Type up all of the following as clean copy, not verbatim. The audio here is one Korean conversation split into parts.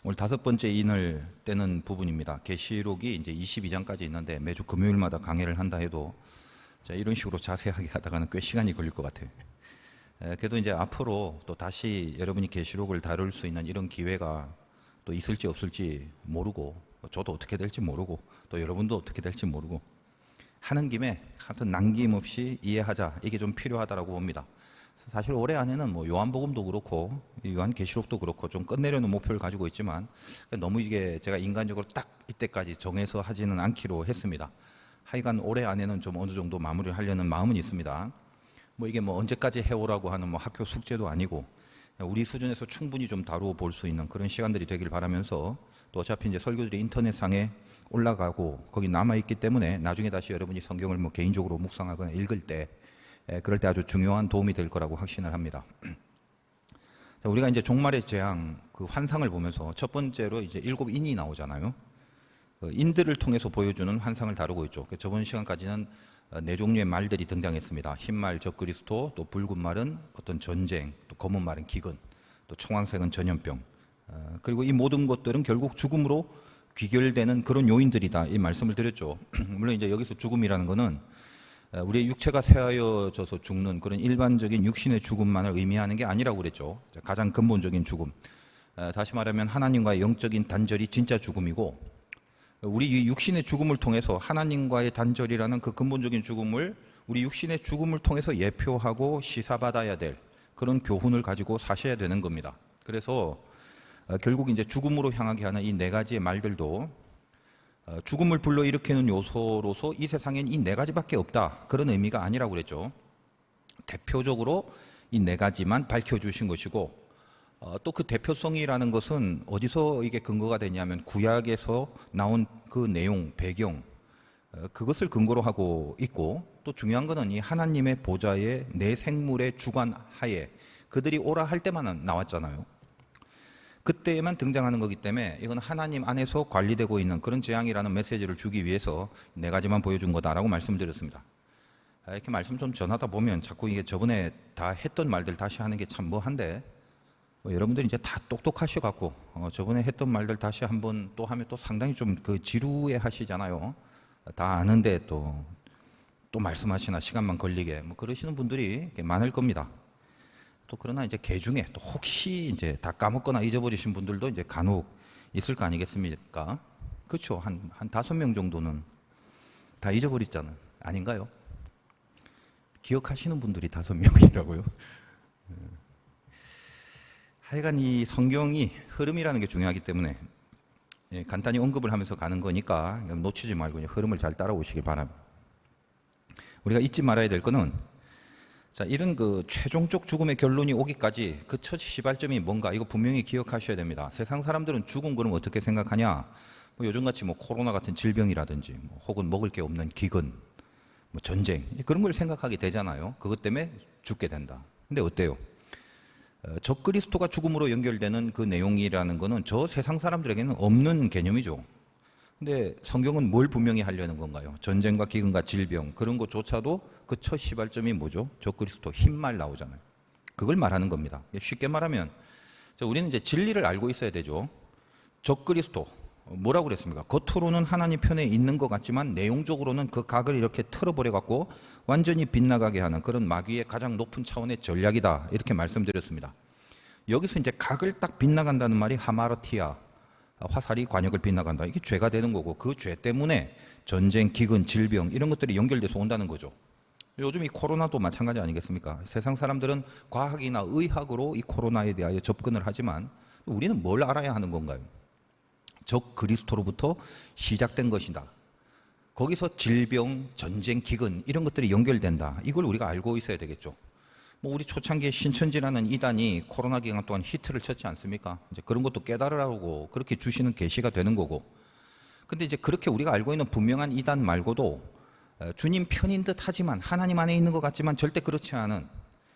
오늘 5번째 인을 떼는 부분입니다. 계시록이 이제 22장까지 있는데 매주 금요일마다 강의를 한다 해도 자, 이런 식으로 자세하게 하다가는 꽤 시간이 걸릴 것 같아요. 그래도 이제 앞으로 또 다시 여러분이 계시록을 다룰 수 있는 이런 기회가 또 있을지 없을지 모르고, 저도 어떻게 될지 모르고, 또 여러분도 어떻게 될지 모르고, 하는 김에 하여튼 남김없이 이해하자, 이게 좀 필요하다라고 봅니다. 사실 올해 안에는 뭐 요한복음도 그렇고 요한계시록도 그렇고 좀 끝내려는 목표를 가지고 있지만 너무 이게 제가 인간적으로 딱 이때까지 정해서 하지는 않기로 했습니다. 하여간 올해 안에는 좀 어느 정도 마무리를 하려는 마음은 있습니다. 뭐 이게 뭐 언제까지 해오라고 하는 뭐 학교 숙제도 아니고 우리 수준에서 충분히 좀 다루어 볼 수 있는 그런 시간들이 되길 바라면서, 또 어차피 이제 설교들이 인터넷상에 올라가고 거기 남아있기 때문에 나중에 다시 여러분이 성경을 뭐 개인적으로 묵상하거나 읽을 때 그럴 때 아주 중요한 도움이 될 거라고 확신을 합니다. 자, 우리가 이제 종말의 재앙 그 환상을 보면서 첫 번째로 이제 7인이 나오잖아요. 인들을 통해서 보여주는 환상을 다루고 있죠. 저번 시간까지는 4종류의 말들이 등장했습니다. 흰 말 적그리스도, 또 붉은 말은 어떤 전쟁, 또 검은 말은 기근, 또 청황색은 전염병. 그리고 이 모든 것들은 결국 죽음으로 귀결되는 그런 요인들이다, 이 말씀을 드렸죠. 물론 이제 여기서 죽음이라는 거는 우리의 육체가 쇠하여져서 죽는 그런 일반적인 육신의 죽음만을 의미하는 게 아니라고 그랬죠. 가장 근본적인 죽음, 다시 말하면 하나님과의 영적인 단절이 진짜 죽음이고, 우리 이 육신의 죽음을 통해서 하나님과의 단절이라는 그 근본적인 죽음을 우리 육신의 죽음을 통해서 예표하고 시사받아야 될 그런 교훈을 가지고 사셔야 되는 겁니다. 그래서 결국 이제 죽음으로 향하게 하는 이 4가지의 말들도 죽음을 불러일으키는 요소로서 이 세상엔 이 4가지밖에 없다, 그런 의미가 아니라고 그랬죠. 대표적으로 이 4가지만 밝혀주신 것이고, 또 그 대표성이라는 것은 어디서 이게 근거가 되냐면 구약에서 나온 그 내용, 배경, 그것을 근거로 하고 있고, 또 중요한 것은 이 하나님의 보좌에 내 생물의 주관하에 그들이 오라 할 때만 나왔잖아요. 그때에만 등장하는 거기 때문에 이건 하나님 안에서 관리되고 있는 그런 재앙이라는 메시지를 주기 위해서 4가지만 보여준 거다라고 말씀드렸습니다. 이렇게 말씀 좀 전하다 보면 자꾸 이게 저번에 다 했던 말들 다시 하는 게 참 뭐한데, 여러분들이 이제 다 똑똑하셔갖고 저번에 했던 말들 다시 한번 또 하면 또 상당히 좀 그 지루해 하시잖아요. 다 아는데 또 말씀하시나 시간만 걸리게 뭐 그러시는 분들이 많을 겁니다. 또 그러나 이제 개 중에 또 혹시 이제 다 까먹거나 잊어버리신 분들도 이제 간혹 있을 거 아니겠습니까? 그렇죠. 한 5명 정도는 다 잊어버렸잖아요. 아닌가요? 기억하시는 분들이 5명이라고요? 하여간 이 성경이 흐름이라는 게 중요하기 때문에 간단히 언급을 하면서 가는 거니까 놓치지 말고 흐름을 잘 따라오시길 바랍니다. 우리가 잊지 말아야 될 거는, 자, 이런 그 최종적 죽음의 결론이 오기까지 그 첫 시발점이 뭔가, 이거 분명히 기억하셔야 됩니다. 세상 사람들은 죽음 그럼 어떻게 생각하냐? 뭐 요즘같이 뭐 코로나 같은 질병이라든지 뭐 혹은 먹을 게 없는 기근, 뭐 전쟁, 그런 걸 생각하게 되잖아요. 그것 때문에 죽게 된다. 근데 어때요? 적그리스도가 죽음으로 연결되는 그 내용이라는 거는 저 세상 사람들에게는 없는 개념이죠. 근데 성경은 뭘 분명히 하려는 건가요? 전쟁과 기근과 질병, 그런 것조차도 그 첫 시발점이 뭐죠? 적그리스도, 흰말 나오잖아요. 그걸 말하는 겁니다. 쉽게 말하면 우리는 이제 진리를 알고 있어야 되죠. 적그리스도 뭐라고 그랬습니까? 겉으로는 하나님 편에 있는 것 같지만 내용적으로는 그 각을 이렇게 틀어버려 갖고 완전히 빗나가게 하는 그런 마귀의 가장 높은 차원의 전략이다, 이렇게 말씀드렸습니다. 여기서 이제 각을 딱 빗나간다는 말이 하마르티아, 화살이 관역을 빗나간다, 이게 죄가 되는 거고, 그 죄 때문에 전쟁, 기근, 질병 이런 것들이 연결돼서 온다는 거죠. 요즘 이 코로나도 마찬가지 아니겠습니까? 세상 사람들은 과학이나 의학으로 이 코로나에 대하여 접근을 하지만 우리는 뭘 알아야 하는 건가요? 적 그리스도로부터 시작된 것이다. 거기서 질병, 전쟁, 기근 이런 것들이 연결된다. 이걸 우리가 알고 있어야 되겠죠. 뭐 우리 초창기에 신천지라는 이단이 코로나 기간 동안 히트를 쳤지 않습니까? 이제 그런 것도 깨달으라고 그렇게 주시는 계시가 되는 거고. 근데 이제 그렇게 우리가 알고 있는 분명한 이단 말고도 주님 편인 듯 하지만 하나님 안에 있는 것 같지만 절대 그렇지 않은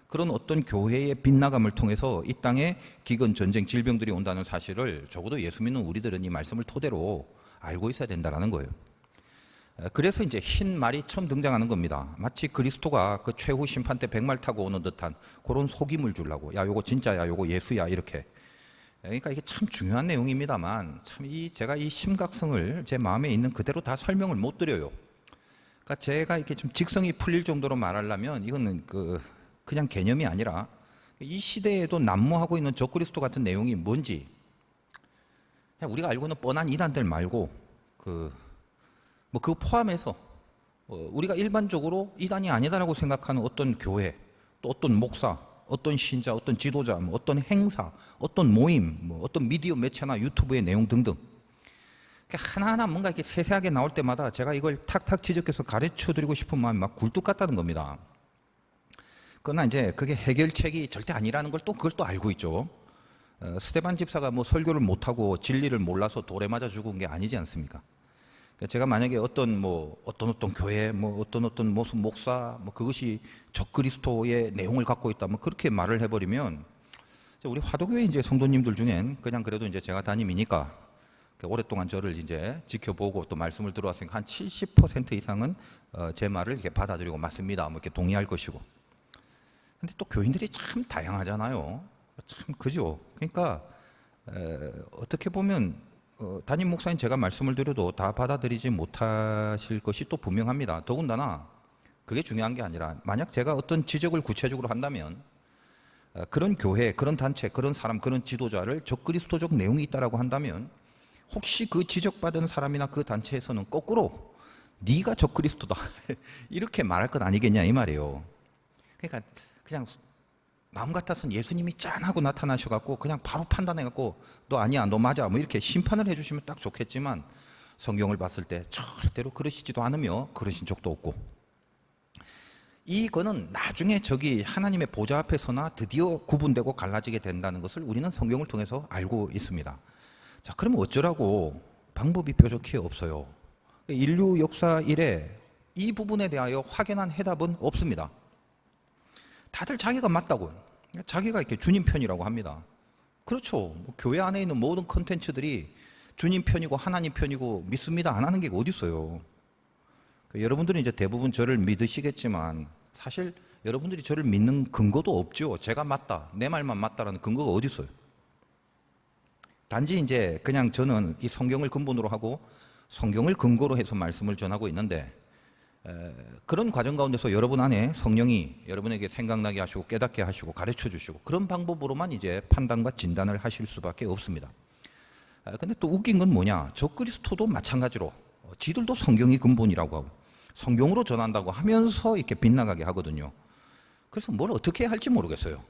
그런 어떤 교회의 빗나감을 통해서 이 땅에 기근, 전쟁, 질병들이 온다는 사실을 적어도 예수 믿는 우리들은 이 말씀을 토대로 알고 있어야 된다는 거예요. 그래서 이제 흰 말이 처음 등장하는 겁니다. 마치 그리스도가 그 최후 심판 때 백말 타고 오는 듯한 그런 속임을 주려고, 야 요거 진짜야, 요거 예수야, 이렇게 그러니까 이게 참 중요한 내용입니다만 참 제가 이 심각성을 제 마음에 있는 그대로 다 설명을 못 드려요. 그러니까 제가 이렇게 좀 직성이 풀릴 정도로 말하려면 이거는 그냥 개념이 아니라 이 시대에도 난무하고 있는 적그리스도 같은 내용이 뭔지 그냥 우리가 알고 있는 뻔한 이단들 말고 그거 포함해서 우리가 일반적으로 이단이 아니다라고 생각하는 어떤 교회, 또 어떤 목사, 어떤 신자, 어떤 지도자, 어떤 행사, 어떤 모임, 어떤 미디어 매체나 유튜브의 내용 등등 하나하나 뭔가 이렇게 세세하게 나올 때마다 제가 이걸 탁탁 지적해서 가르쳐 드리고 싶은 마음이 막 굴뚝 같다는 겁니다. 그러나 이제 그게 해결책이 절대 아니라는 걸 그걸 또 알고 있죠. 스테반 집사가 설교를 못하고 진리를 몰라서 돌에 맞아 죽은 게 아니지 않습니까? 그러니까 제가 만약에 어떤 교회, 어떤 무슨 목사, 그것이 적그리스도의 내용을 갖고 있다, 그렇게 말을 해버리면 우리 화도교회 이제 성도님들 중엔 그냥 그래도 이제 제가 담임이니까 오랫동안 저를 이제 지켜보고 또 말씀을 들어왔으니까 한 70% 이상은 제 말을 이렇게 받아들이고 맞습니다, 이렇게 동의할 것이고. 근데 또 교인들이 참 다양하잖아요. 참 그죠? 그러니까 어떻게 보면 담임 목사인 제가 말씀을 드려도 다 받아들이지 못하실 것이 또 분명합니다. 더군다나 그게 중요한 게 아니라 만약 제가 어떤 지적을 구체적으로 한다면 그런 교회, 그런 단체, 그런 사람, 그런 지도자를 적그리스도적 내용이 있다라고 한다면 혹시 그 지적받은 사람이나 그 단체에서는 거꾸로 네가 적그리스도다 이렇게 말할 것 아니겠냐 이 말이에요. 그러니까 그냥 마음 같아서는 예수님이 짠하고 나타나셔갖고 그냥 바로 판단해갖고 너 아니야, 너 맞아, 이렇게 심판을 해주시면 딱 좋겠지만 성경을 봤을 때 절대로 그러시지도 않으며 그러신 적도 없고, 이거는 나중에 하나님의 보좌 앞에서나 드디어 구분되고 갈라지게 된다는 것을 우리는 성경을 통해서 알고 있습니다. 자, 그러면 어쩌라고? 방법이 뾰족히 없어요. 인류 역사 이래 이 부분에 대하여 확연한 해답은 없습니다. 다들 자기가 맞다고, 자기가 이렇게 주님 편이라고 합니다. 그렇죠. 교회 안에 있는 모든 컨텐츠들이 주님 편이고 하나님 편이고 믿습니다 안 하는 게 어디 있어요. 여러분들은 이제 대부분 저를 믿으시겠지만 사실 여러분들이 저를 믿는 근거도 없죠. 제가 맞다, 내 말만 맞다라는 근거가 어디 있어요. 단지 이제 그냥 저는 이 성경을 근본으로 하고 성경을 근거로 해서 말씀을 전하고 있는데, 그런 과정 가운데서 여러분 안에 성령이 여러분에게 생각나게 하시고 깨닫게 하시고 가르쳐 주시고 그런 방법으로만 이제 판단과 진단을 하실 수밖에 없습니다. 근데 또 웃긴 건 뭐냐, 적그리스도도 마찬가지로 지들도 성경이 근본이라고 하고 성경으로 전한다고 하면서 이렇게 빗나가게 하거든요. 그래서 뭘 어떻게 할지 모르겠어요.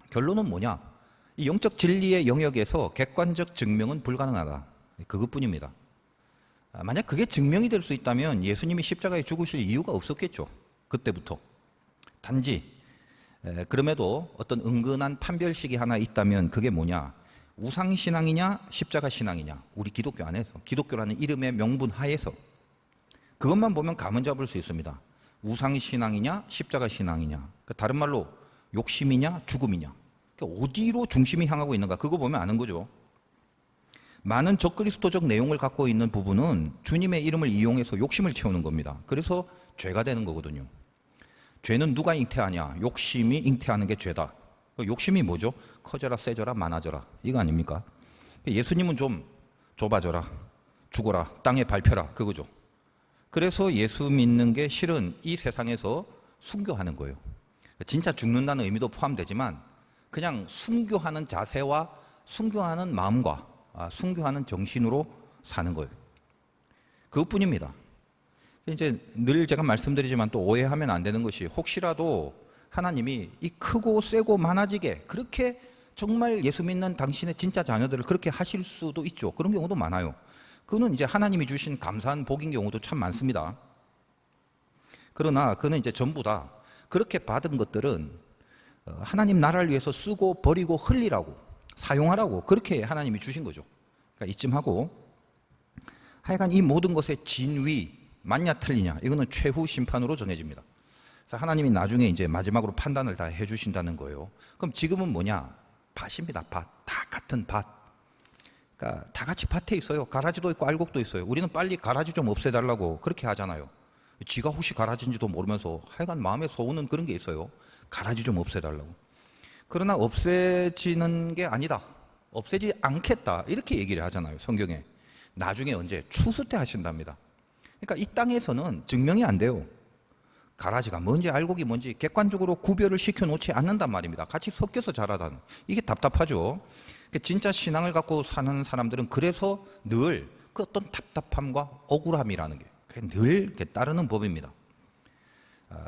결론은 뭐냐, 이 영적 진리의 영역에서 객관적 증명은 불가능하다, 그것뿐입니다. 만약 그게 증명이 될 수 있다면 예수님이 십자가에 죽으실 이유가 없었겠죠, 그때부터. 단지 그럼에도 어떤 은근한 판별식이 하나 있다면 그게 뭐냐, 우상신앙이냐 십자가 신앙이냐, 우리 기독교 안에서 기독교라는 이름의 명분 하에서 그것만 보면 감은 잡을 수 있습니다. 우상신앙이냐 십자가 신앙이냐, 다른 말로 욕심이냐 죽음이냐, 어디로 중심이 향하고 있는가, 그거 보면 아는 거죠. 많은 적그리스도적 내용을 갖고 있는 부분은 주님의 이름을 이용해서 욕심을 채우는 겁니다. 그래서 죄가 되는 거거든요. 죄는 누가 잉태하냐, 욕심이 잉태하는 게 죄다. 욕심이 뭐죠? 커져라, 세져라, 많아져라, 이거 아닙니까? 예수님은 좀 좁아져라, 죽어라, 땅에 밟혀라, 그거죠. 그래서 예수 믿는 게 실은 이 세상에서 순교하는 거예요. 진짜 죽는다는 의미도 포함되지만 그냥 순교하는 자세와 순교하는 마음과 순교하는 정신으로 사는 거예요. 그것뿐입니다. 이제 늘 제가 말씀드리지만 또 오해하면 안 되는 것이, 혹시라도 하나님이 이 크고 세고 많아지게 그렇게 정말 예수 믿는 당신의 진짜 자녀들을 그렇게 하실 수도 있죠. 그런 경우도 많아요. 그거는 이제 하나님이 주신 감사한 복인 경우도 참 많습니다. 그러나 그는 이제 전부 다 그렇게 받은 것들은 하나님 나라를 위해서 쓰고 버리고 흘리라고, 사용하라고 그렇게 하나님이 주신 거죠. 그러니까 이쯤 하고, 하여간 이 모든 것의 진위, 맞냐 틀리냐, 이거는 최후 심판으로 정해집니다. 그래서 하나님이 나중에 이제 마지막으로 판단을 다 해주신다는 거예요. 그럼 지금은 뭐냐? 밭입니다. 밭. 다 같은 밭. 그러니까 다 같이 밭에 있어요. 가라지도 있고 알곡도 있어요. 우리는 빨리 가라지 좀 없애달라고 그렇게 하잖아요. 지가 혹시 가라지인지도 모르면서 하여간 마음에 서우는 그런 게 있어요. 가라지 좀 없애달라고. 그러나 없애지는 게 아니다, 없애지 않겠다 이렇게 얘기를 하잖아요. 성경에. 나중에 언제? 추수 때 하신답니다. 그러니까 이 땅에서는 증명이 안 돼요. 가라지가 뭔지 알곡이 뭔지 객관적으로 구별을 시켜놓지 않는단 말입니다. 같이 섞여서 자라다는. 이게 답답하죠. 진짜 신앙을 갖고 사는 사람들은 그래서 늘 그 어떤 답답함과 억울함이라는 게 늘 따르는 법입니다.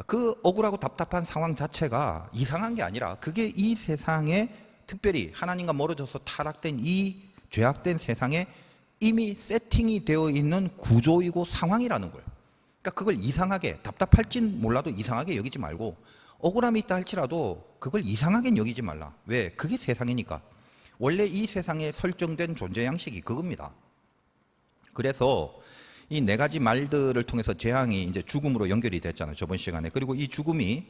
그 억울하고 답답한 상황 자체가 이상한 게 아니라 그게 이 세상에 특별히 하나님과 멀어져서 타락된 이 죄악된 세상에 이미 세팅이 되어 있는 구조이고 상황이라는 거예요. 그러니까 그걸 이상하게, 답답할진 몰라도 이상하게 여기지 말고 억울함이 있다 할지라도 그걸 이상하게 여기지 말라. 왜? 그게 세상이니까. 원래 이 세상에 설정된 존재 양식이 그겁니다. 그래서 이 네 가지 말들을 통해서 재앙이 이제 죽음으로 연결이 됐잖아요. 저번 시간에. 그리고 이 죽음이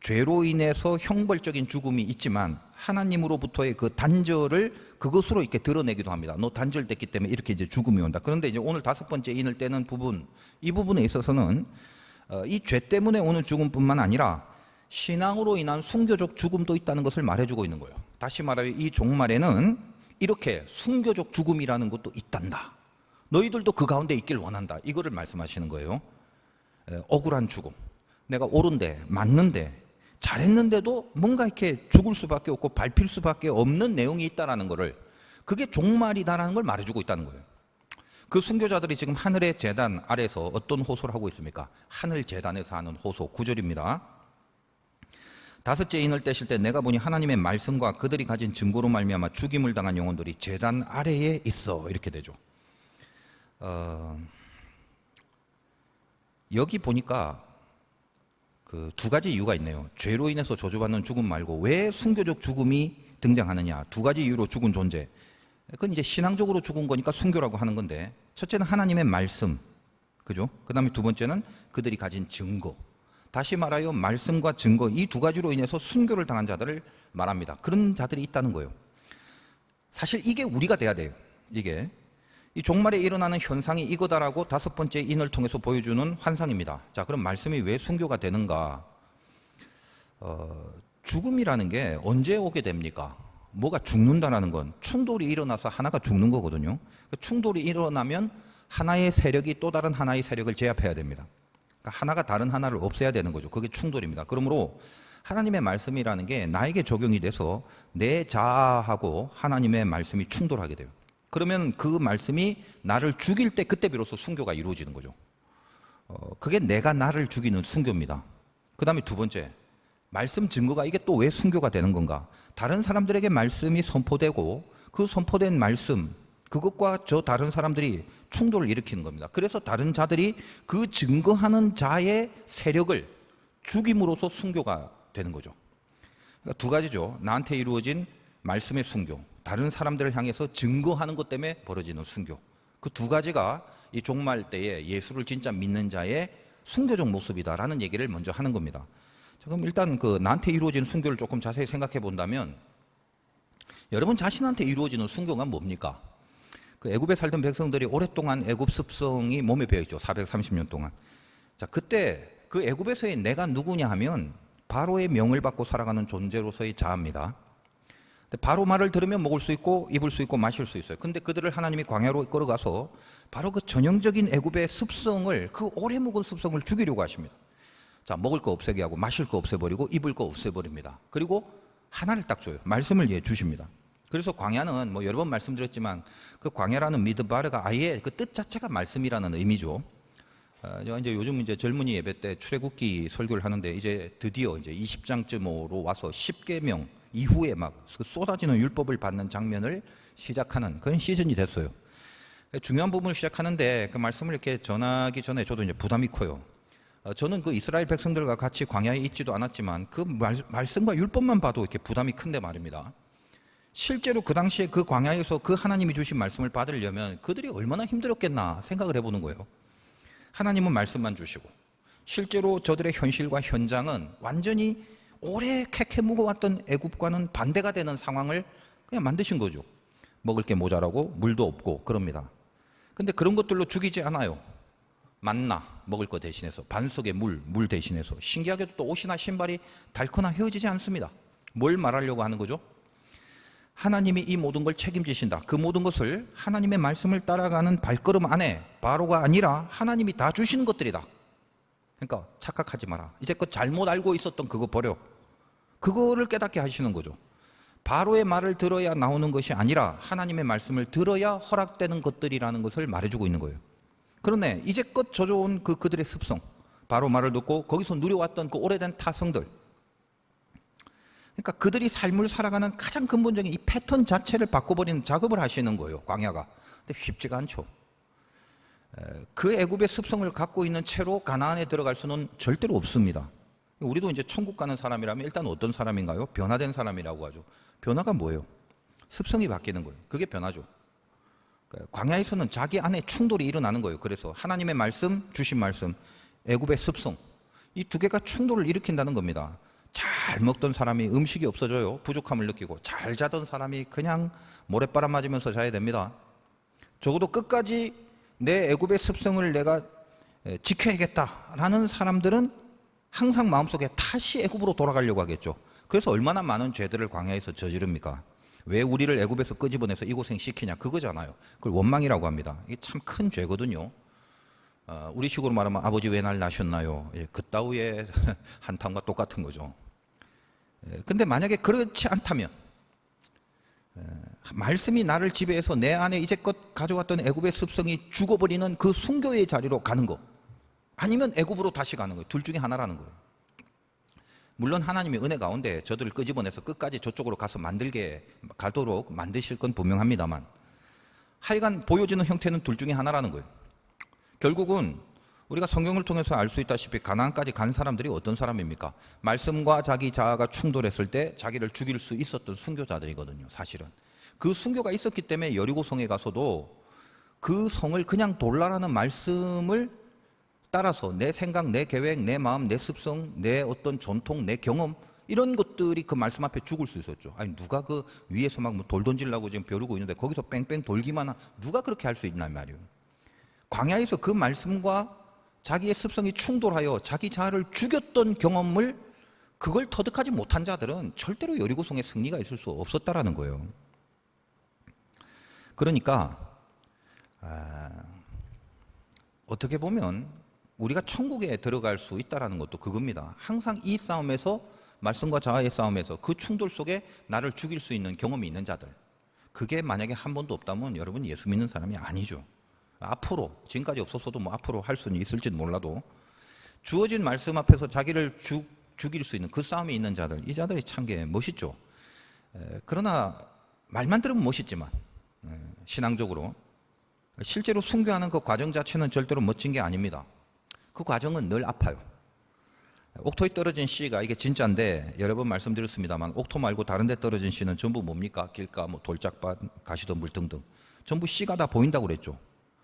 죄로 인해서 형벌적인 죽음이 있지만 하나님으로부터의 그 단절을 그것으로 이렇게 드러내기도 합니다. 너 단절됐기 때문에 이렇게 이제 죽음이 온다. 그런데 이제 오늘 5번째 인을 떼는 부분, 이 부분에 있어서는 이 죄 때문에 오는 죽음뿐만 아니라 신앙으로 인한 순교적 죽음도 있다는 것을 말해주고 있는 거예요. 다시 말하여 이 종말에는 이렇게 순교적 죽음이라는 것도 있단다. 너희들도 그 가운데 있길 원한다. 이거를 말씀하시는 거예요. 억울한 죽음. 내가 옳은데 맞는데 잘했는데도 뭔가 이렇게 죽을 수밖에 없고 밟힐 수밖에 없는 내용이 있다는 거를, 그게 종말이다라는 걸 말해주고 있다는 거예요. 그 순교자들이 지금 하늘의 제단 아래서 어떤 호소를 하고 있습니까? 하늘 제단에서 하는 호소 9절입니다. 5째 인을 떼실 때 내가 보니 하나님의 말씀과 그들이 가진 증거로 말미암아 죽임을 당한 영혼들이 제단 아래에 있어. 이렇게 되죠. 여기 보니까 그 두 가지 이유가 있네요. 죄로 인해서 저주받는 죽음 말고 왜 순교적 죽음이 등장하느냐. 두 가지 이유로 죽은 존재. 그건 이제 신앙적으로 죽은 거니까 순교라고 하는 건데, 첫째는 하나님의 말씀, 그죠? 그 다음에 두 번째는 그들이 가진 증거. 다시 말하여 말씀과 증거, 이 두 가지로 인해서 순교를 당한 자들을 말합니다. 그런 자들이 있다는 거예요. 사실 이게 우리가 돼야 돼요. 이게 이 종말에 일어나는 현상이 이거다라고 5번째 인을 통해서 보여주는 환상입니다. 자, 그럼 말씀이 왜 순교가 되는가? 죽음이라는 게 언제 오게 됩니까? 뭐가 죽는다라는 건 충돌이 일어나서 하나가 죽는 거거든요. 충돌이 일어나면 하나의 세력이 또 다른 하나의 세력을 제압해야 됩니다. 그러니까 하나가 다른 하나를 없애야 되는 거죠. 그게 충돌입니다. 그러므로 하나님의 말씀이라는 게 나에게 적용이 돼서 내 자아하고 하나님의 말씀이 충돌하게 돼요. 그러면 그 말씀이 나를 죽일 때 그때 비로소 순교가 이루어지는 거죠. 그게 내가 나를 죽이는 순교입니다. 그 다음에 두 번째, 말씀 증거가 이게 또 왜 순교가 되는 건가? 다른 사람들에게 말씀이 선포되고 그 선포된 말씀, 그것과 저 다른 사람들이 충돌을 일으키는 겁니다. 그래서 다른 자들이 그 증거하는 자의 세력을 죽임으로써 순교가 되는 거죠. 그러니까 두 가지죠. 나한테 이루어진 말씀의 순교, 다른 사람들을 향해서 증거하는 것 때문에 벌어지는 순교. 그 두 가지가 이 종말 때에 예수를 진짜 믿는 자의 순교적 모습이다라는 얘기를 먼저 하는 겁니다. 자, 그럼 일단 그 나한테 이루어지는 순교를 조금 자세히 생각해 본다면, 여러분 자신한테 이루어지는 순교가 뭡니까? 그 애굽에 살던 백성들이 오랫동안 애굽 습성이 몸에 배어 있죠. 430년 동안. 자, 그때 그 애굽에서의 내가 누구냐 하면 바로의 명을 받고 살아가는 존재로서의 자아입니다. 바로 말을 들으면 먹을 수 있고 입을 수 있고 마실 수 있어요. 근데 그들을 하나님이 광야로 끌어가서 바로 그 전형적인 애굽의 습성을, 그 오래 묵은 습성을 죽이려고 하십니다. 자, 먹을 거 없애게 하고 마실 거 없애버리고 입을 거 없애버립니다. 그리고 하나를 딱 줘요. 말씀을 주십니다. 그래서 광야는 뭐 여러 번 말씀드렸지만 그 광야라는 미드바르가 아예 그 뜻 자체가 말씀이라는 의미죠. 이제 요즘 이제 젊은이 예배 때 출애굽기 설교를 하는데 이제 드디어 이제 20장쯤으로 와서 10계명 이후에 막 쏟아지는 율법을 받는 장면을 시작하는 그런 시즌이 됐어요. 중요한 부분을 시작하는데 그 말씀을 이렇게 전하기 전에 저도 이제 부담이 커요. 저는 그 이스라엘 백성들과 같이 광야에 있지도 않았지만 그 말씀과 율법만 봐도 이렇게 부담이 큰데 말입니다. 실제로 그 당시에 그 광야에서 그 하나님이 주신 말씀을 받으려면 그들이 얼마나 힘들었겠나 생각을 해보는 거예요. 하나님은 말씀만 주시고 실제로 저들의 현실과 현장은 완전히 오래 캐캐 묵어왔던 애굽과는 반대가 되는 상황을 그냥 만드신 거죠. 먹을 게 모자라고 물도 없고 그럽니다. 근데 그런 것들로 죽이지 않아요. 만나 먹을 거 대신해서, 반석의 물 대신해서. 신기하게도 또 옷이나 신발이 닳거나 헤어지지 않습니다. 뭘 말하려고 하는 거죠? 하나님이 이 모든 걸 책임지신다. 그 모든 것을 하나님의 말씀을 따라가는 발걸음 안에 바로가 아니라 하나님이 다 주시는 것들이다. 그러니까 착각하지 마라. 이제껏 잘못 알고 있었던 그거 버려. 그거를 깨닫게 하시는 거죠. 바로의 말을 들어야 나오는 것이 아니라 하나님의 말씀을 들어야 허락되는 것들이라는 것을 말해주고 있는 거예요. 그러네, 이제껏 져져온 그들의 습성, 바로 말을 듣고 거기서 누려왔던 그 오래된 타성들, 그러니까 그들이 삶을 살아가는 가장 근본적인 이 패턴 자체를 바꿔버리는 작업을 하시는 거예요, 광야가. 근데 쉽지가 않죠. 그 애굽의 습성을 갖고 있는 채로 가나안에 들어갈 수는 절대로 없습니다. 우리도 이제 천국 가는 사람이라면 일단 어떤 사람인가요? 변화된 사람이라고 하죠. 변화가 뭐예요? 습성이 바뀌는 거예요. 그게 변화죠. 광야에서는 자기 안에 충돌이 일어나는 거예요. 그래서 하나님의 말씀, 주신 말씀, 애굽의 습성, 이 두 개가 충돌을 일으킨다는 겁니다. 잘 먹던 사람이 음식이 없어져요. 부족함을 느끼고, 잘 자던 사람이 그냥 모래바람 맞으면서 자야 됩니다. 적어도 끝까지 내 애굽의 습성을 내가 지켜야겠다라는 사람들은 항상 마음속에 다시 애굽으로 돌아가려고 하겠죠. 그래서 얼마나 많은 죄들을 광야에서 저지릅니까? 왜 우리를 애굽에서 끄집어내서 이 고생 시키냐, 그거잖아요. 그걸 원망이라고 합니다. 이게 참 큰 죄거든요. 우리 식으로 말하면 아버지 왜 날 낳으셨나요? 그따위의 한탄과 똑같은 거죠. 근데 만약에 그렇지 않다면, 말씀이 나를 지배해서 내 안에 이제껏 가져왔던 애굽의 습성이 죽어버리는 그 순교의 자리로 가는 거, 아니면 애굽으로 다시 가는 거예요. 둘 중에 하나라는 거예요. 물론 하나님의 은혜 가운데 저들을 끄집어내서 끝까지 저쪽으로 가서 만들게 가도록 만드실 건 분명합니다만, 하여간 보여지는 형태는 둘 중에 하나라는 거예요. 결국은 우리가 성경을 통해서 알 수 있다시피 가나안까지 간 사람들이 어떤 사람입니까? 말씀과 자기 자아가 충돌했을 때 자기를 죽일 수 있었던 순교자들이거든요. 사실은 그 순교가 있었기 때문에 여리고성에 가서도 그 성을 그냥 돌라라는 말씀을 따라서 내 생각, 내 계획, 내 마음, 내 습성, 내 어떤 전통, 내 경험, 이런 것들이 그 말씀 앞에 죽을 수 있었죠. 아니, 누가 그 위에서 막 돌 던지려고 지금 벼르고 있는데 거기서 뺑뺑 돌기만 누가 그렇게 할 수 있나 말이에요. 광야에서 그 말씀과 자기의 습성이 충돌하여 자기 자아를 죽였던 경험을, 그걸 터득하지 못한 자들은 절대로 여리고성에 승리가 있을 수 없었다라는 거예요. 그러니까 어떻게 보면 우리가 천국에 들어갈 수 있다는 것도 그겁니다. 항상 이 싸움에서, 말씀과 자아의 싸움에서 그 충돌 속에 나를 죽일 수 있는 경험이 있는 자들, 그게 만약에 한 번도 없다면 여러분 예수 믿는 사람이 아니죠. 앞으로, 지금까지 없었어도 뭐 앞으로 할 수는 있을지는 몰라도 주어진 말씀 앞에서 자기를 죽일 수 있는 그 싸움이 있는 자들, 이 자들이 참 게 멋있죠. 그러나 말만 들으면 멋있지만 신앙적으로 실제로 순교하는 그 과정 자체는 절대로 멋진 게 아닙니다. 그 과정은 늘 아파요. 옥토에 떨어진 씨가 이게 진짜인데 여러 번 말씀드렸습니다만, 옥토 말고 다른 데 떨어진 씨는 전부 뭡니까? 길가, 뭐 돌짝밭, 가시덤불 등등 전부 씨가 다 보인다고 그랬죠.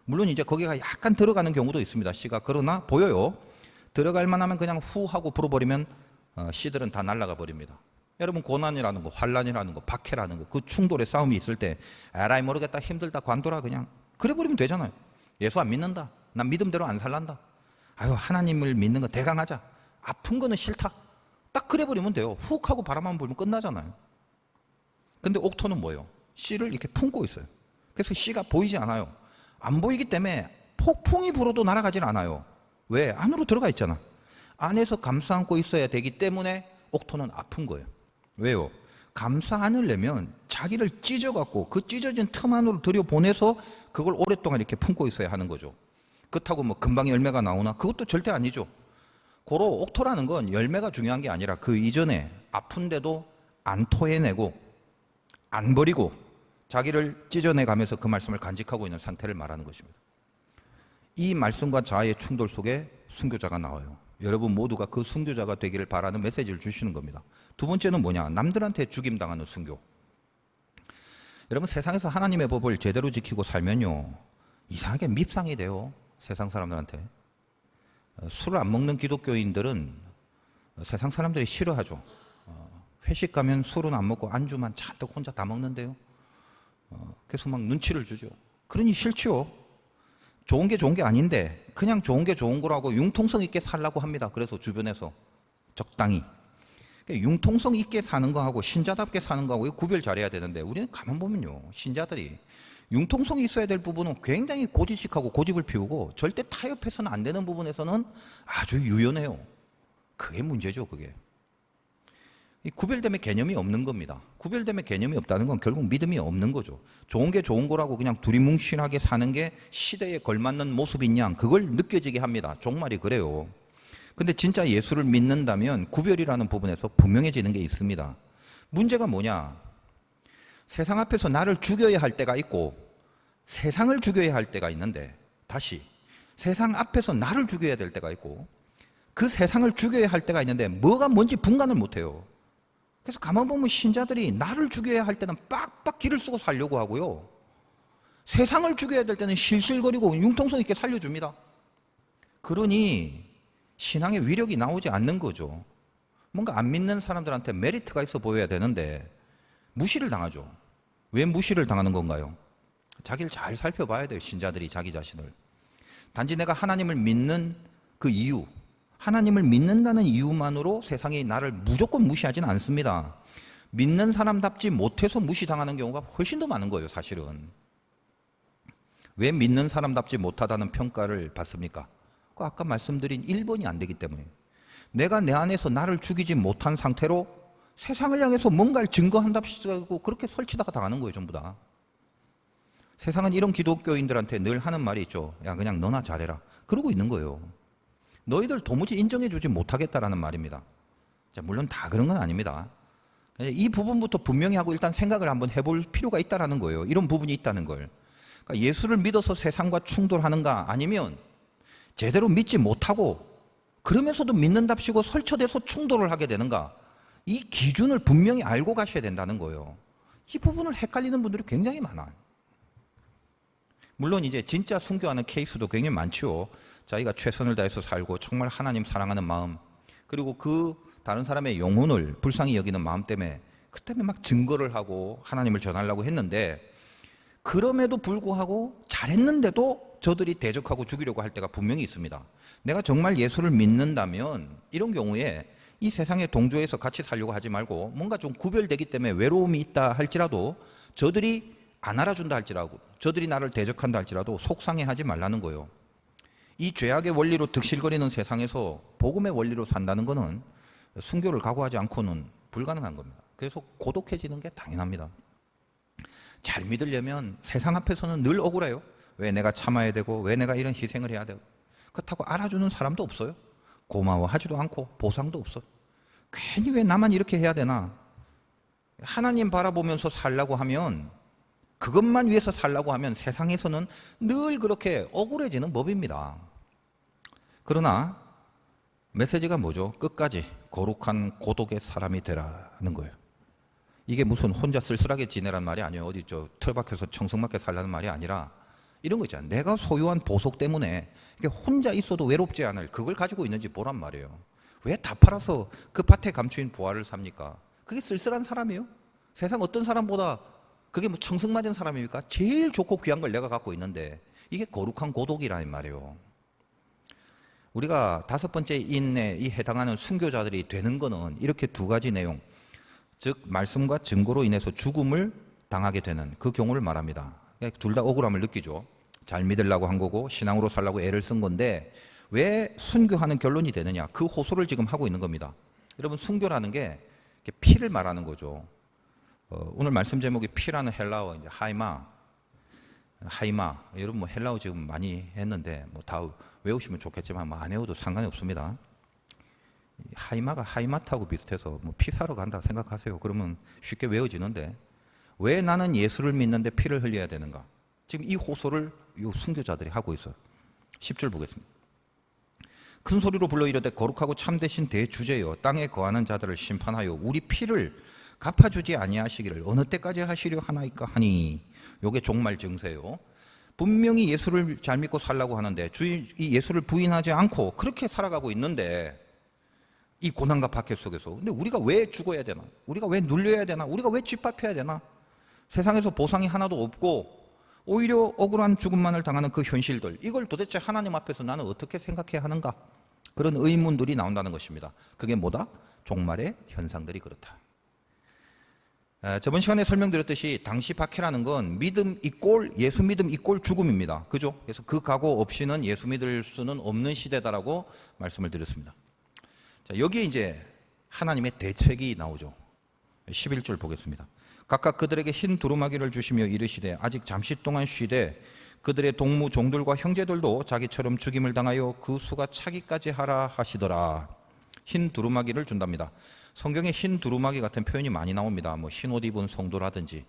물론 이제 거기가 약간 들어가는 경우도 있습니다, 씨가. 그러나 보여요. 들어갈 만하면 그냥 후 하고 불어버리면 씨들은 다 날아가 버립니다. 여러분, 고난이라는 거, 환난이라는 거, 박해라는 거, 그 충돌의 싸움이 있을 때 에라이 모르겠다, 힘들다, 관둬라, 그냥 그래 버리면 되잖아요. 예수 안 믿는다, 난 믿음대로 안 살란다, 아유 하나님을 믿는 거 대강하자, 아픈 거는 싫다, 딱 그래 버리면 돼요. 훅 하고 바람만 불면 끝나잖아요. 근데 옥토는 뭐예요? 씨를 이렇게 품고 있어요. 그래서 씨가 보이지 않아요. 안 보이기 때문에 폭풍이 불어도 날아가질 않아요. 왜? 안으로 들어가 있잖아. 안에서 감싸 안고 있어야 되기 때문에 옥토는 아픈 거예요. 왜요? 감싸 안으려면 자기를 찢어갖고 그 찢어진 틈 안으로 들여보내서 그걸 오랫동안 이렇게 품고 있어야 하는 거죠. 그렇다고 뭐 금방 열매가 나오나? 그것도 절대 아니죠. 고로 옥토라는 건 열매가 중요한 게 아니라 그 이전에 아픈데도 안 토해내고 안 버리고 자기를 찢어내가면서 그 말씀을 간직하고 있는 상태를 말하는 것입니다. 이 말씀과 자아의 충돌 속에 순교자가 나와요. 여러분 모두가 그 순교자가 되기를 바라는 메시지를 주시는 겁니다. 두 번째는 뭐냐? 남들한테 죽임당하는 순교. 여러분, 세상에서 하나님의 법을 제대로 지키고 살면요, 이상하게 밉상이 돼요. 세상 사람들한테. 술을 안 먹는 기독교인들은 세상 사람들이 싫어하죠. 회식 가면 술은 안 먹고 안주만 잔뜩 혼자 다 먹는데요. 그래서 막 눈치를 주죠. 그러니 싫죠. 좋은 게 좋은 게 아닌데 그냥 좋은 게 좋은 거라고 융통성 있게 살라고 합니다. 그래서 주변에서 적당히. 융통성 있게 사는 거하고 신자답게 사는 거하고 이거 구별 잘해야 되는데 우리는 가만 보면요. 신자들이 융통성이 있어야 될 부분은 굉장히 고지식하고 고집을 피우고 절대 타협해서는 안 되는 부분에서는 아주 유연해요. 그게 문제죠, 그게. 이 구별됨의 개념이 없는 겁니다. 구별됨의 개념이 없다는 건 결국 믿음이 없는 거죠. 좋은 게 좋은 거라고 그냥 두리뭉실하게 사는 게 시대에 걸맞는 모습인 양 그걸 느껴지게 합니다. 종말이 그래요. 근데 진짜 예수를 믿는다면 구별이라는 부분에서 분명해지는 게 있습니다. 문제가 뭐냐? 세상 앞에서 나를 죽여야 할 때가 있고 세상을 죽여야 할 때가 있는데 다시 세상 앞에서 나를 죽여야 될 때가 있고 그 세상을 죽여야 할 때가 있는데 뭐가 뭔지 분간을 못해요. 그래서 가만 보면 신자들이 나를 죽여야 할 때는 빡빡 기를 쓰고 살려고 하고요. 세상을 죽여야 될 때는 실실거리고 융통성 있게 살려줍니다. 그러니 신앙의 위력이 나오지 않는 거죠. 뭔가 안 믿는 사람들한테 메리트가 있어 보여야 되는데 무시를 당하죠. 왜 무시를 당하는 건가요? 자기를 잘 살펴봐야 돼요. 신자들이 자기 자신을. 단지 내가 하나님을 믿는 그 이유, 하나님을 믿는다는 이유만으로 세상이 나를 무조건 무시하지는 않습니다. 믿는 사람답지 못해서 무시당하는 경우가 훨씬 더 많은 거예요, 사실은. 왜 믿는 사람답지 못하다는 평가를 받습니까? 아까 말씀드린 1번이 안 되기 때문에 내가 내 안에서 나를 죽이지 못한 상태로 세상을 향해서 뭔가를 증거한답시고 그렇게 설치다가 당하는 거예요, 전부 다. 세상은 이런 기독교인들한테 늘 하는 말이 있죠. 야, 그냥 너나 잘해라. 그러고 있는 거예요. 너희들 도무지 인정해주지 못하겠다라는 말입니다. 자, 물론 다 그런 건 아닙니다. 이 부분부터 분명히 하고 일단 생각을 한번 해볼 필요가 있다는 거예요. 이런 부분이 있다는 걸. 그러니까 예수를 믿어서 세상과 충돌하는가 아니면 제대로 믿지 못하고 그러면서도 믿는답시고 설쳐대서 충돌을 하게 되는가 이 기준을 분명히 알고 가셔야 된다는 거예요. 이 부분을 헷갈리는 분들이 굉장히 많아요. 물론 이제 진짜 순교하는 케이스도 굉장히 많죠. 자기가 최선을 다해서 살고 정말 하나님 사랑하는 마음 그리고 그 다른 사람의 영혼을 불쌍히 여기는 마음 때문에 그 때문에 막 증거를 하고 하나님을 전하려고 했는데 그럼에도 불구하고 잘했는데도 저들이 대적하고 죽이려고 할 때가 분명히 있습니다. 내가 정말 예수를 믿는다면 이런 경우에 이 세상의 동조에서 같이 살려고 하지 말고 뭔가 좀 구별되기 때문에 외로움이 있다 할지라도 저들이 안 알아준다 할지라도 저들이 나를 대적한다 할지라도 속상해하지 말라는 거예요. 이 죄악의 원리로 득실거리는 세상에서 복음의 원리로 산다는 것은 순교를 각오하지 않고는 불가능한 겁니다. 그래서 고독해지는 게 당연합니다. 잘 믿으려면 세상 앞에서는 늘 억울해요. 왜 내가 참아야 되고 왜 내가 이런 희생을 해야 되고 그렇다고 알아주는 사람도 없어요. 고마워하지도 않고 보상도 없어요. 괜히 왜 나만 이렇게 해야 되나. 하나님 바라보면서 살라고 하면 그것만 위해서 살라고 하면 세상에서는 늘 그렇게 억울해지는 법입니다. 그러나 메시지가 뭐죠? 끝까지 거룩한 고독의 사람이 되라는 거예요. 이게 무슨 혼자 쓸쓸하게 지내란 말이 아니에요. 어디 틀 박혀서 청승맞게 살라는 말이 아니라 이런 거 있잖아요. 내가 소유한 보석 때문에 이게 혼자 있어도 외롭지 않을 그걸 가지고 있는지 보란 말이에요. 왜 다 팔아서 그 밭에 감추인 보화를 삽니까? 그게 쓸쓸한 사람이에요? 세상 어떤 사람보다 그게 뭐 청승맞은 사람입니까? 제일 좋고 귀한 걸 내가 갖고 있는데 이게 거룩한 고독이라는 말이에요. 우리가 5번째 인에 이 해당하는 순교자들이 되는 거는 이렇게 2가지 내용, 즉 말씀과 증거로 인해서 죽음을 당하게 되는 그 경우를 말합니다. 둘 다 억울함을 느끼죠. 잘 믿으려고 한 거고 신앙으로 살려고 애를 쓴 건데 왜 순교하는 결론이 되느냐, 그 호소를 지금 하고 있는 겁니다. 여러분, 순교라는 게 피를 말하는 거죠. 오늘 말씀 제목이 피라는 헬라어, 이제 하이마. 여러분 뭐 헬라어 지금 많이 했는데 뭐 다 외우시면 좋겠지만 뭐 안 외워도 상관이 없습니다. 하이마가 하이마트하고 비슷해서 뭐 피 사러 간다 생각하세요. 그러면 쉽게 외워지는데 왜 나는 예수를 믿는데 피를 흘려야 되는가? 지금 이 호소를 이 순교자들이 하고 있어요. 10절 보겠습니다. 큰 소리로 불러 이르되 거룩하고 참되신 대주제여 땅에 거하는 자들을 심판하여 우리 피를 갚아주지 아니하시기를 어느 때까지 하시려 하나이까 하니. 요게 종말 증세요. 분명히 예수를 잘 믿고 살라고 하는데 이 예수를 부인하지 않고 그렇게 살아가고 있는데 이 고난과 박해 속에서 근데 우리가 왜 죽어야 되나? 우리가 왜 눌려야 되나? 우리가 왜 쥐밟혀야 되나? 세상에서 보상이 하나도 없고 오히려 억울한 죽음만을 당하는 그 현실들, 이걸 도대체 하나님 앞에서 나는 어떻게 생각해야 하는가? 그런 의문들이 나온다는 것입니다. 그게 뭐다? 종말의 현상들이 그렇다. 저번 시간에 설명드렸듯이 당시 박해라는 건 믿음 이꼴 예수 믿음 이꼴 죽음입니다. 그죠? 그래서 그 각오 없이는 예수 믿을 수는 없는 시대다라고 말씀을 드렸습니다. 자, 여기에 이제 하나님의 대책이 나오죠. 11절 보겠습니다. 각각 그들에게 흰 두루마기를 주시며 이르시되 아직 잠시 동안 쉬되 그들의 동무 종들과 형제들도 자기처럼 죽임을 당하여 그 수가 차기까지 하라 하시더라. 흰 두루마기를 준답니다. 성경에 흰 두루마기 같은 표현이 많이 나옵니다. 뭐 흰 옷 입은 성도라든지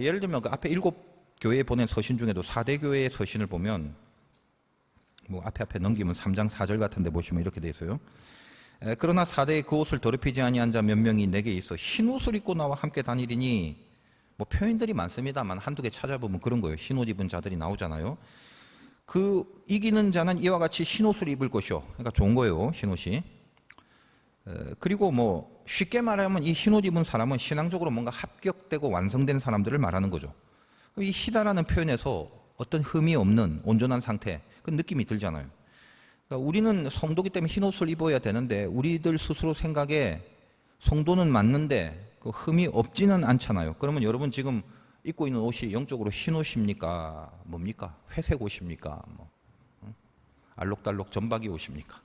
예를 들면 그 앞에 7 교회에 보낸 서신 중에도 4대 교회의 서신을 보면 뭐 앞에 넘기면 3장 4절 같은 데 보시면 이렇게 되어 있어요. 그러나 4대에 그 옷을 더럽히지 아니한 자 몇 명이 내게 있어 흰 옷을 입고 나와 함께 다니리니 뭐 표현들이 많습니다만 한두 개 찾아보면 그런 거예요. 흰 옷 입은 자들이 나오잖아요. 그 이기는 자는 이와 같이 흰 옷을 입을 것이요. 그러니까 좋은 거예요. 흰 옷이. 그리고 뭐 쉽게 말하면 이 흰 옷 입은 사람은 신앙적으로 뭔가 합격되고 완성된 사람들을 말하는 거죠. 이 희다라는 표현에서 어떤 흠이 없는 온전한 상태 그 느낌이 들잖아요. 그러니까 우리는 성도기 때문에 흰 옷을 입어야 되는데 우리들 스스로 생각에 성도는 맞는데 그 흠이 없지는 않잖아요. 그러면 여러분 지금 입고 있는 옷이 영적으로 흰 옷입니까? 뭡니까? 회색 옷입니까? 뭐 알록달록 점박이 옷입니까?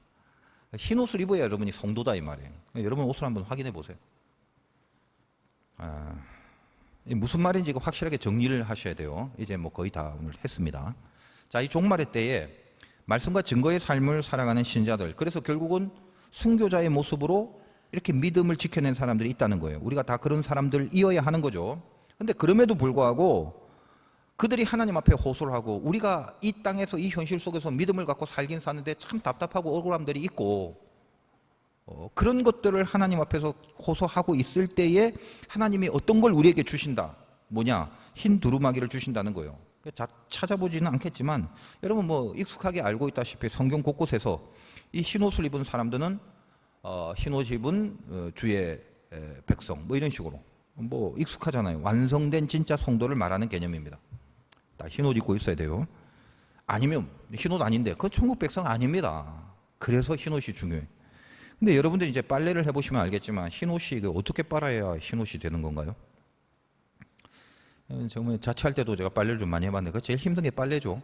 흰 옷을 입어야 여러분이 성도다 이 말이에요. 여러분 옷을 한번 확인해 보세요. 무슨 말인지 확실하게 정리를 하셔야 돼요. 이제 뭐 거의 다 오늘 했습니다. 자, 이 종말의 때에 말씀과 증거의 삶을 살아가는 신자들, 그래서 결국은 순교자의 모습으로 이렇게 믿음을 지켜낸 사람들이 있다는 거예요. 우리가 다 그런 사람들이어야 하는 거죠. 근데 그럼에도 불구하고 그들이 하나님 앞에 호소를 하고 우리가 이 땅에서 이 현실 속에서 믿음을 갖고 살긴 사는데 참 답답하고 억울함들이 있고 그런 것들을 하나님 앞에서 호소하고 있을 때에 하나님이 어떤 걸 우리에게 주신다. 뭐냐? 흰 두루마기를 주신다는 거예요. 찾아보지는 않겠지만 여러분 뭐 익숙하게 알고 있다시피 성경 곳곳에서 이 흰 옷을 입은 사람들은 흰 옷 입은 주의 백성 뭐 이런 식으로 뭐 익숙하잖아요. 완성된 진짜 성도를 말하는 개념입니다. 다 흰 옷 입고 있어야 돼요. 아니면 흰 옷 아닌데 그건 천국 백성 아닙니다. 그래서 흰 옷이 중요해요. 근데 여러분들 이제 빨래를 해보시면 알겠지만 흰 옷이 어떻게 빨아야 흰 옷이 되는 건가요? 정말 자취할 때도 제가 빨래를 좀 많이 해봤는데 제일 힘든 게 빨래죠.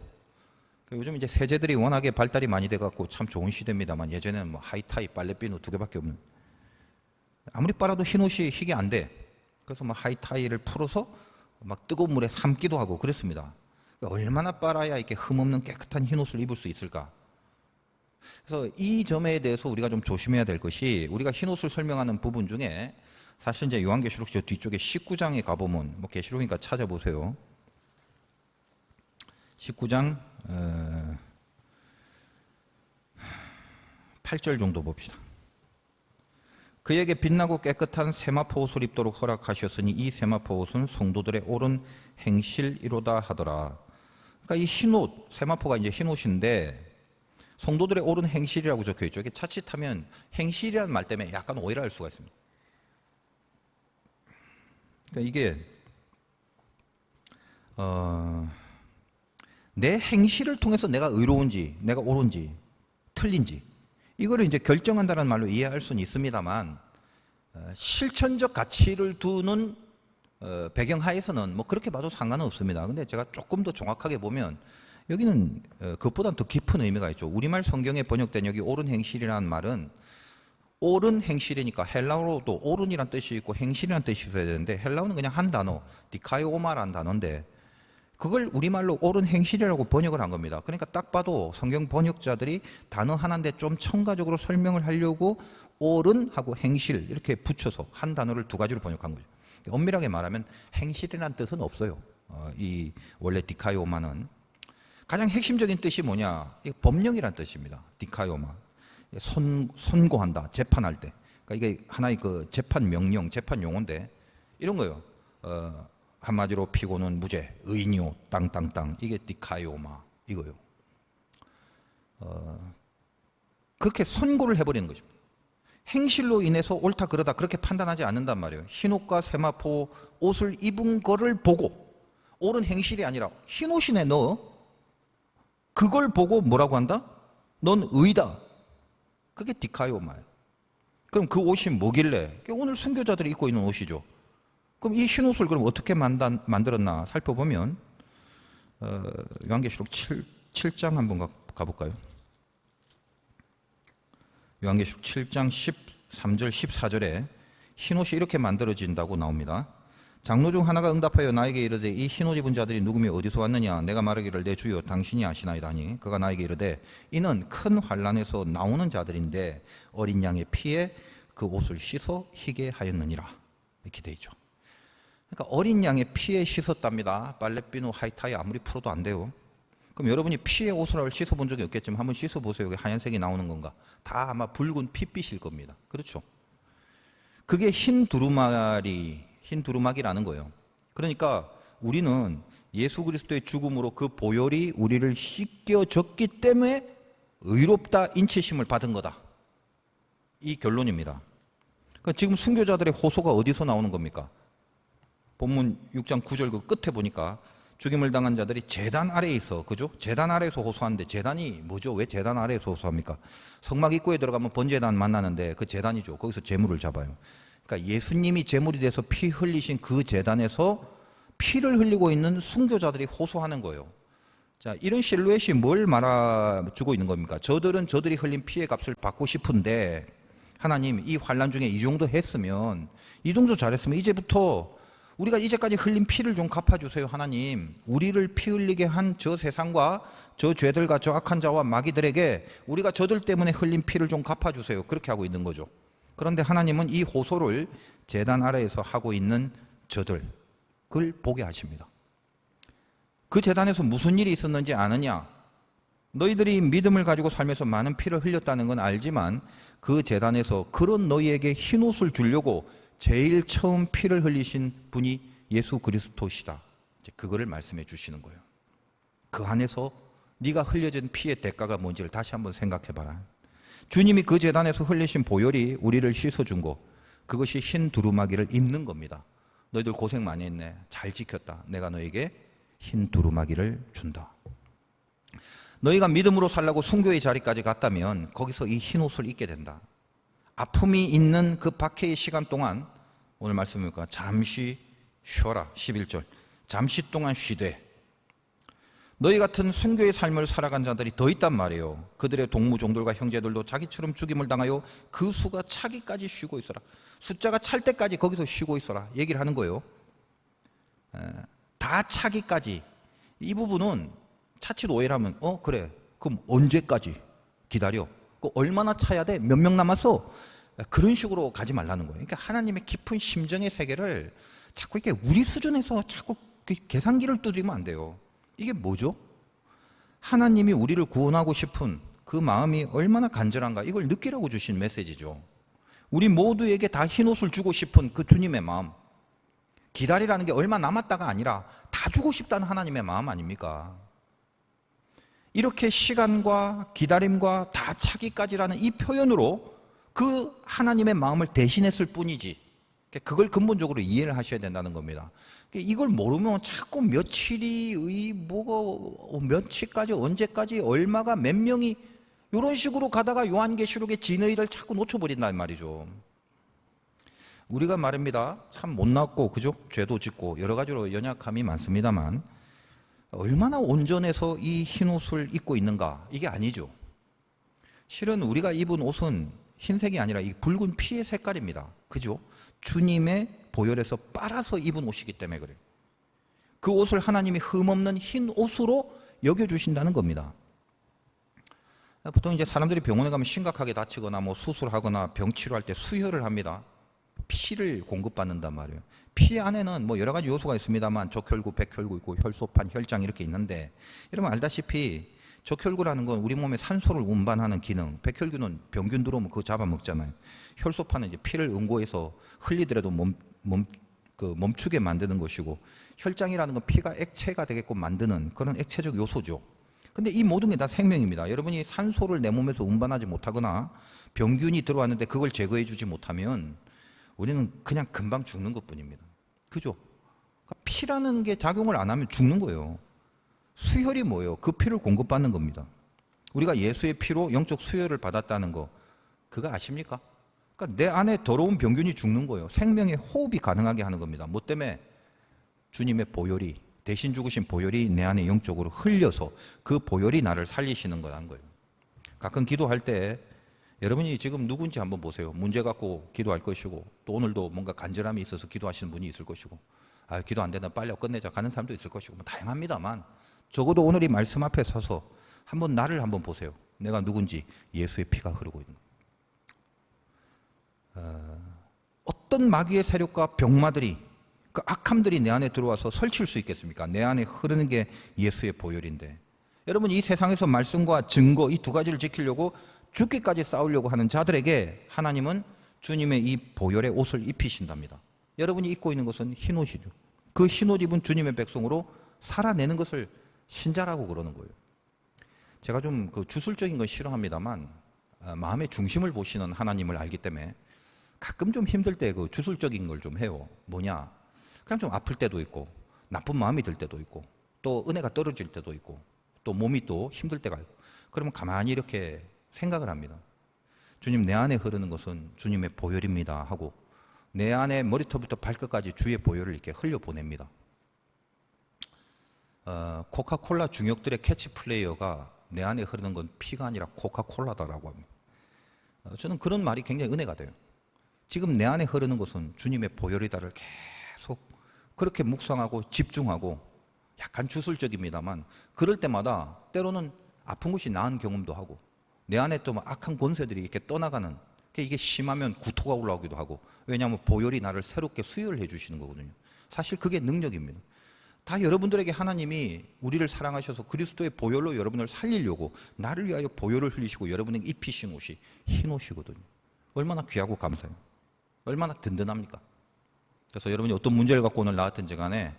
요즘 이제 세제들이 워낙에 발달이 많이 돼갖고 참 좋은 시대입니다만 예전에는 뭐 하이타이 빨래비누 2개밖에 없는 아무리 빨아도 흰 옷이 희게 안 돼. 그래서 막 하이타이를 풀어서 막 뜨거운 물에 삶기도 하고 그랬습니다. 얼마나 빨아야 이렇게 흠없는 깨끗한 흰 옷을 입을 수 있을까? 그래서 이 점에 대해서 우리가 좀 조심해야 될 것이 우리가 흰 옷을 설명하는 부분 중에 사실 이제 요한계시록 저 뒤쪽에 19장에 가보면 뭐 계시록이니까 찾아보세요. 19장 8절 정도 봅시다. 그에게 빛나고 깨끗한 세마포 옷을 입도록 허락하셨으니 이 세마포 옷은 성도들의 옳은 행실이로다 하더라. 그러니까 이 흰옷, 세마포가 이제 흰옷인데 성도들의 옳은 행실이라고 적혀 있죠. 이게 자칫하면 행실이라는 말 때문에 약간 오해를 할 수가 있습니다. 그러니까 이게 내 행실을 통해서 내가 의로운지, 내가 옳은지, 틀린지 이거를 이제 결정한다는 말로 이해할 수는 있습니다만 실천적 가치를 두는 배경하에서는 뭐 그렇게 봐도 상관은 없습니다. 근데 제가 조금 더 정확하게 보면 여기는 그것보다는 더 깊은 의미가 있죠. 우리말 성경에 번역된 여기 옳은 행실이라는 말은 옳은 행실이니까 헬라어로도 옳은이란 뜻이 있고 행실이란 뜻이 있어야 되는데 헬라어는 그냥 한 단어 디카이오마라는 단어인데 그걸 우리말로 옳은 행실이라고 번역을 한 겁니다. 그러니까 딱 봐도 성경 번역자들이 단어 하나인데 좀 첨가적으로 설명을 하려고 옳은하고 행실 이렇게 붙여서 한 단어를 두 가지로 번역한 거죠. 엄밀하게 말하면 행실이라는 뜻은 없어요. 이 원래 디카이오마는 가장 핵심적인 뜻이 뭐냐? 이게 법령이라는 뜻입니다. 디카이오마. 선고한다. 재판할 때. 그러니까 이게 하나의 그 재판 명령, 재판 용어인데 이런 거예요. 한마디로 피고는 무죄, 의인이요, 땅땅땅. 이게 디카이오마 이거요. 그렇게 선고를 해버리는 것입니다. 행실로 인해서 옳다 그러다 그렇게 판단하지 않는단 말이에요. 흰옷과 세마포 옷을 입은 거를 보고 옳은 행실이 아니라 흰옷이네 너. 그걸 보고 뭐라고 한다? 넌 의다. 그게 디카이오마예요. 그럼 그 옷이 뭐길래? 오늘 순교자들이 입고 있는 옷이죠. 그럼 이 흰 옷을 그럼 어떻게 만들었나 살펴보면 요한계시록 7장 한번 가볼까요? 요한계시록 7장 13절 14절에 흰 옷이 이렇게 만들어진다고 나옵니다. 장로 중 하나가 응답하여 나에게 이르되 이 흰 옷 입은 자들이 누구며 어디서 왔느냐? 내가 말하기를 내 주여 당신이 아시나이다 하니 그가 나에게 이르되 이는 큰 환란에서 나오는 자들인데 어린 양의 피에 그 옷을 씻어 희게 하였느니라. 이렇게 돼 있죠. 그러니까 어린 양의 피에 씻었답니다. 빨래비누 하이타이 아무리 풀어도 안 돼요. 그럼 여러분이 피에 옷을 씻어본 적이 없겠지만 한번 씻어보세요. 여기 하얀색이 나오는 건가? 다 아마 붉은 핏빛일 겁니다. 그렇죠? 그게 흰 두루마기라는 거예요. 그러니까 우리는 예수 그리스도의 죽음으로 그 보혈이 우리를 씻겨졌기 때문에 의롭다 인치심을 받은 거다. 이 결론입니다. 그러니까 지금 순교자들의 호소가 어디서 나오는 겁니까? 본문 6장 9절 그 끝에 보니까 죽임을 당한 자들이 제단 아래에 있어. 그죠? 제단 아래에서 호소하는데 제단이 뭐죠? 왜 제단 아래에서 호소합니까? 성막 입구에 들어가면 번제단 만나는데 그 제단이죠. 거기서 제물을 잡아요. 그러니까 예수님이 제물이 돼서 피 흘리신 그 제단에서 피를 흘리고 있는 순교자들이 호소하는 거예요. 자, 이런 실루엣이 뭘 말해주고 있는 겁니까? 저들은 저들이 흘린 피의 값을 받고 싶은데 하나님 이 환난 중에 이 정도 했으면 이 정도 잘했으면 이제부터 우리가 이제까지 흘린 피를 좀 갚아주세요. 하나님 우리를 피 흘리게 한 저 세상과 저 죄들과 저 악한 자와 마귀들에게 우리가 저들 때문에 흘린 피를 좀 갚아주세요. 그렇게 하고 있는 거죠. 그런데 하나님은 이 호소를 제단 아래에서 하고 있는 저들 그걸 보게 하십니다. 그 제단에서 무슨 일이 있었는지 아느냐? 너희들이 믿음을 가지고 살면서 많은 피를 흘렸다는 건 알지만 그 제단에서 그런 너희에게 흰 옷을 주려고 제일 처음 피를 흘리신 분이 예수 그리스도시다. 그거를 말씀해 주시는 거예요. 그 안에서 네가 흘려진 피의 대가가 뭔지를 다시 한번 생각해 봐라. 주님이 그 제단에서 흘리신 보혈이 우리를 씻어준 거, 그것이 흰 두루마기를 입는 겁니다. 너희들 고생 많이 했네. 잘 지켰다. 내가 너에게 흰 두루마기를 준다. 너희가 믿음으로 살라고 순교의 자리까지 갔다면 거기서 이 흰 옷을 입게 된다. 아픔이 있는 그 박해의 시간 동안 오늘 말씀이니까 잠시 쉬어라. 11절 잠시 동안 쉬되 너희 같은 순교의 삶을 살아간 자들이 더 있단 말이에요. 그들의 동무종들과 형제들도 자기처럼 죽임을 당하여 그 수가 차기까지 쉬고 있어라. 숫자가 찰 때까지 거기서 쉬고 있어라 얘기를 하는 거예요. 다 차기까지. 이 부분은 차칫 오해를 하면 그래 그럼 언제까지 기다려? 얼마나 차야 돼? 몇 명 남았어? 그런 식으로 가지 말라는 거예요. 그러니까 하나님의 깊은 심정의 세계를 자꾸 이렇게 우리 수준에서 자꾸 계산기를 두드리면 안 돼요. 이게 뭐죠? 하나님이 우리를 구원하고 싶은 그 마음이 얼마나 간절한가 이걸 느끼라고 주신 메시지죠. 우리 모두에게 다 흰옷을 주고 싶은 그 주님의 마음, 기다리라는 게 얼마 남았다가 아니라 다 주고 싶다는 하나님의 마음 아닙니까? 이렇게 시간과 기다림과 다 차기까지라는 이 표현으로 그 하나님의 마음을 대신했을 뿐이지 그걸 근본적으로 이해를 하셔야 된다는 겁니다. 이걸 모르면 자꾸 며칠이 뭐가 며칠까지 언제까지 얼마가 몇 명이 이런 식으로 가다가 요한계시록의 진의를 자꾸 놓쳐버린단 말이죠. 우리가 말입니다. 참 못났고 그죠? 죄도 짓고 여러 가지로 연약함이 많습니다만 얼마나 온전해서 이 흰 옷을 입고 있는가 이게 아니죠. 실은 우리가 입은 옷은 흰색이 아니라 이 붉은 피의 색깔입니다. 그죠? 주님의 보혈에서 빨아서 입은 옷이기 때문에 그래요. 그 옷을 하나님이 흠없는 흰 옷으로 여겨주신다는 겁니다. 보통 이제 사람들이 병원에 가면 심각하게 다치거나 뭐 수술하거나 병 치료할 때 수혈을 합니다. 피를 공급받는단 말이에요. 피 안에는 뭐 여러 가지 요소가 있습니다만 적혈구, 백혈구 있고 혈소판, 혈장 이렇게 있는데 여러분 알다시피 적혈구라는 건 우리 몸에 산소를 운반하는 기능, 백혈구는 병균 들어오면 그거 잡아먹잖아요. 혈소판은 이제 피를 응고해서 흘리더라도 멈추게 만드는 것이고 혈장이라는 건 피가 액체가 되게끔 만드는 그런 액체적 요소죠. 근데 이 모든 게 다 생명입니다. 여러분이 산소를 내 몸에서 운반하지 못하거나 병균이 들어왔는데 그걸 제거해 주지 못하면 우리는 그냥 금방 죽는 것뿐입니다. 그죠? 그러니까 피라는 게 작용을 안 하면 죽는 거예요. 수혈이 뭐예요? 그 피를 공급받는 겁니다. 우리가 예수의 피로 영적 수혈을 받았다는 거 그거 아십니까? 그러니까 내 안에 더러운 병균이 죽는 거예요. 생명의 호흡이 가능하게 하는 겁니다. 뭐 때문에? 주님의 보혈이, 대신 죽으신 보혈이 내 안에 영적으로 흘려서 그 보혈이 나를 살리시는 거라는 거예요. 가끔 기도할 때 여러분이 지금 누군지 한번 보세요. 문제 갖고 기도할 것이고, 또 오늘도 뭔가 간절함이 있어서 기도하시는 분이 있을 것이고, 기도 안 된다 빨리 끝내자 가는 사람도 있을 것이고, 뭐 다양합니다만 적어도 오늘 이 말씀 앞에 서서 한번 나를 한번 보세요. 내가 누군지. 예수의 피가 흐르고 있는 거예요. 어떤 마귀의 세력과 병마들이, 그 악함들이 내 안에 들어와서 설칠 수 있겠습니까? 내 안에 흐르는 게 예수의 보혈인데, 여러분 이 세상에서 말씀과 증거 이 두 가지를 지키려고 죽기까지 싸우려고 하는 자들에게 하나님은 주님의 이 보혈의 옷을 입히신답니다. 여러분이 입고 있는 것은 흰옷이죠. 그 흰옷 입은 주님의 백성으로 살아내는 것을 신자라고 그러는 거예요. 제가 좀 그 주술적인 건 싫어합니다만 마음의 중심을 보시는 하나님을 알기 때문에 가끔 좀 힘들 때 그 주술적인 걸 좀 해요. 뭐냐? 그냥 좀 아플 때도 있고, 나쁜 마음이 들 때도 있고, 또 은혜가 떨어질 때도 있고, 또 몸이 또 힘들 때가 있고, 그러면 가만히 이렇게 생각을 합니다. 주님, 내 안에 흐르는 것은 주님의 보혈입니다 하고, 내 안에 머리털부터 발끝까지 주의 보혈을 이렇게 흘려보냅니다. 코카콜라 중역들의 캐치플레이어가 내 안에 흐르는 건 피가 아니라 코카콜라다라고 합니다. 저는 그런 말이 굉장히 은혜가 돼요. 지금 내 안에 흐르는 것은 주님의 보혈이다를 계속 그렇게 묵상하고 집중하고, 약간 주술적입니다만 그럴 때마다 때로는 아픈 것이 나은 경험도 하고, 내 안에 또 악한 권세들이 이렇게 떠나가는, 이게 심하면 구토가 올라오기도 하고, 왜냐하면 보혈이 나를 새롭게 수혈을 해주시는 거거든요. 사실 그게 능력입니다. 다 여러분들에게 하나님이 우리를 사랑하셔서 그리스도의 보혈로 여러분을 살리려고 나를 위하여 보혈을 흘리시고 여러분에게 입히신 옷이 흰 옷이거든요. 얼마나 귀하고 감사해요. 얼마나 든든합니까? 그래서 여러분이 어떤 문제를 갖고 오늘 나왔든지 간에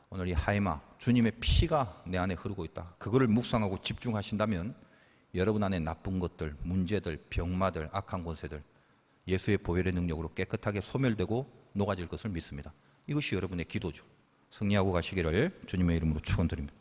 오늘 이 하이마, 주님의 피가 내 안에 흐르고 있다, 그거를 묵상하고 집중하신다면 여러분 안에 나쁜 것들, 문제들, 병마들, 악한 권세들 예수의 보혈의 능력으로 깨끗하게 소멸되고 녹아질 것을 믿습니다. 이것이 여러분의 기도죠. 승리하고 가시기를 주님의 이름으로 축원드립니다.